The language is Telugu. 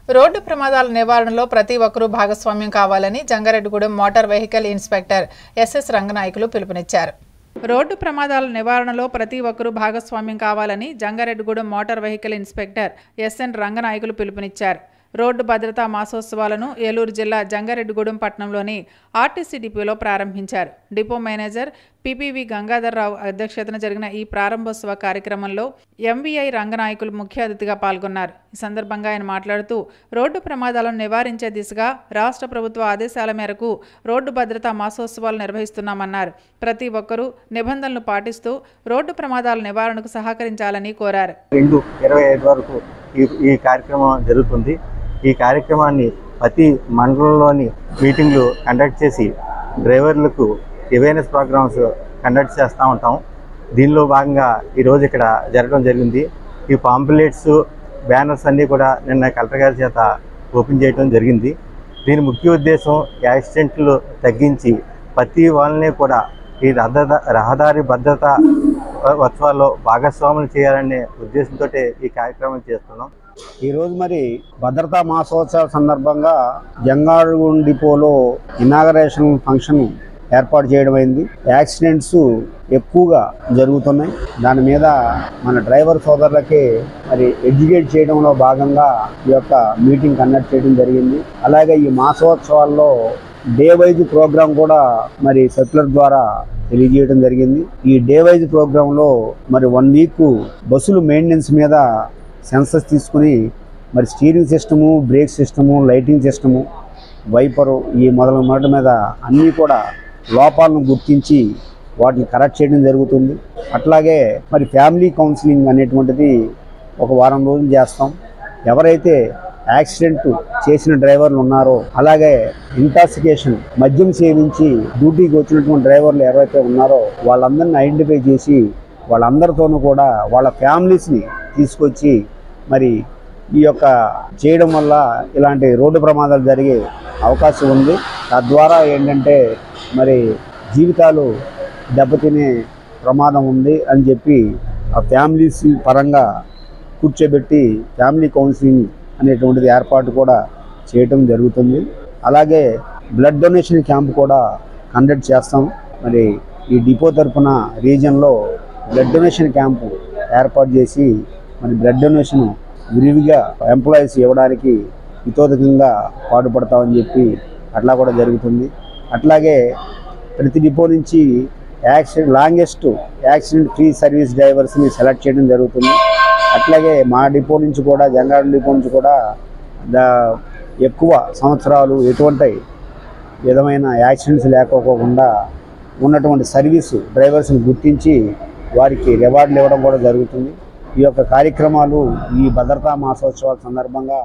రోడ్డు ప్రమాదాల నివారణలో ప్రతి ఒక్కరూ భాగస్వామ్యం కావాలని Jangareddygudem motor vehicle inspector SS Ranganayakulu పిలుపునిచ్చారు. రోడ్డు ప్రమాదాల నివారణలో ప్రతి ఒక్కరూ భాగస్వామ్యం కావాలని Jangareddygudem motor vehicle inspector SN Ranganayakulu పిలుపునిచ్చారు. రోడ్డు భద్రతా మాసోత్సవాలను ఏలూరు జిల్లా జంగారెడ్డిగూడెం పట్టణంలోని ఆర్టీసీ డిపోలో ప్రారంభించారు. డిపో మేనేజర్ పిపివి గంగాధర్రావు అధ్యక్షతన జరిగిన ఈ ప్రారంభోత్సవ కార్యక్రమంలో ఎంవీఐ రంగనాయకులు ముఖ్య అతిథిగా పాల్గొన్నారు. ఈ సందర్భంగా ఆయన మాట్లాడుతూ రోడ్డు ప్రమాదాలను నివారించే దిశగా రాష్ట్ర ప్రభుత్వ ఆదేశాల మేరకు రోడ్డు భద్రతా మాసోత్సవాలు నిర్వహిస్తున్నామన్నారు. ప్రతి ఒక్కరూ నిబంధనలు పాటిస్తూ రోడ్డు ప్రమాదాల నివారణకు సహకరించాలని కోరారు. 2025 వరకు ఈ కార్యక్రమం జరుగుతుంది. ఈ కార్యక్రమాన్ని ప్రతి మండలంలోని మీటింగ్లు కండక్ట్ చేసి డ్రైవర్లకు అవేర్నెస్ ప్రోగ్రామ్స్ కండక్ట్ చేస్తూ ఉంటాం. దీనిలో భాగంగా ఈరోజు ఇక్కడ జరగడం జరిగింది. ఈ పాంప్లెట్స్, బ్యానర్స్ అన్నీ కూడా నిన్న కలెక్టర్ గారి చేత ఓపెన్ చేయడం జరిగింది. దీని ముఖ్య ఉద్దేశం యాక్సిడెంట్లు తగ్గించి ప్రతి వాళ్ళని కూడా ఈ రహదారి భద్రత ఉత్సవాల్లో భాగస్వాములు చేయాలనే ఉద్దేశంతో ఈ కార్యక్రమం చేస్తున్నాం. ఈరోజు మరి భద్రతా మాసోత్సవ సందర్భంగా జంగారెడ్డిగూడెం డిపోలో ఇనాగరేషన్ ఫంక్షన్ ఏర్పాటు చేయడం అయింది. యాక్సిడెంట్స్ ఎక్కువగా జరుగుతున్నాయి. దాని మీద మన డ్రైవర్ సోదరులకి మరి ఎడ్యుకేట్ చేయడంలో భాగంగా ఈ యొక్క మీటింగ్ కండక్ట్ చేయడం జరిగింది. అలాగే ఈ మాసోత్సవాల్లో డే వైజ్ ప్రోగ్రాం కూడా మరి సర్క్యులర్ ద్వారా తెలియజేయడం జరిగింది. ఈ డే వైజ్ ప్రోగ్రాంలో మరి 1 వీక్ బస్సులు మెయింటెనెన్స్ మీద సెన్సస్ తీసుకుని మరి steering system, break system, lighting system, viper ఈ మొదలైన మీద అన్నీ కూడా లోపాలను గుర్తించి వాటిని కరెక్ట్ చేయడం జరుగుతుంది. అట్లాగే మరి ఫ్యామిలీ కౌన్సిలింగ్ అనేటువంటిది ఒక వారం రోజులు చేస్తాం. ఎవరైతే యాక్సిడెంట్ చేసిన డ్రైవర్లు ఉన్నారో, అలాగే ఇంటాక్సికేషన్ మద్యం సేవించి డ్యూటీకి వచ్చినటువంటి డ్రైవర్లు ఎవరైతే ఉన్నారో వాళ్ళందరినీ ఐడెంటిఫై చేసి వాళ్ళందరితోనూ కూడా వాళ్ళ ఫ్యామిలీస్ని తీసుకొచ్చి మరి ఈ యొక్క చేయడం వల్ల ఇలాంటి రోడ్డు ప్రమాదాలు జరిగే అవకాశం ఉంది. తద్వారా ఏంటంటే మరి జీవితాలు దెబ్బతినే ప్రమాదం ఉంది అని చెప్పి ఆ ఫ్యామిలీస్ పరంగా కూర్చోబెట్టి ఫ్యామిలీ కౌన్సిలింగ్ అనేటువంటిది ఏర్పాటు కూడా చేయటం జరుగుతుంది. అలాగే బ్లడ్ డొనేషన్ క్యాంప్ కూడా కండక్ట్ చేస్తాం. మరి ఈ డిపో తరఫున రీజన్లో బ్లడ్ డొనేషన్ క్యాంపు ఏర్పాటు చేసి మరి బ్లడ్ డొనేషన్ విరివిగా ఎంప్లాయీస్ ఇవ్వడానికి హితోధికంగా పాటుపడతామని చెప్పి అట్లా కూడా జరుగుతుంది. అట్లాగే ప్రతి డిపో నుంచి లాంగెస్ట్ యాక్సిడెంట్ ఫ్రీ సర్వీస్ డ్రైవర్స్ని సెలెక్ట్ చేయడం జరుగుతుంది. అట్లాగే మా డిపో నుంచి కూడా జంగారెడ్డి డిపో నుంచి కూడా ఎక్కువ సంవత్సరాలు ఎటువంటి విధమైన యాక్సిడెంట్స్ లేకపోకుండా ఉన్నటువంటి సర్వీసు డ్రైవర్స్ని గుర్తించి వారికి రివార్డులు ఇవ్వడం కూడా జరుగుతుంది. ఈ యొక్క కార్యక్రమాలు ఈ భద్రతా మాసోత్సవాల సందర్భంగా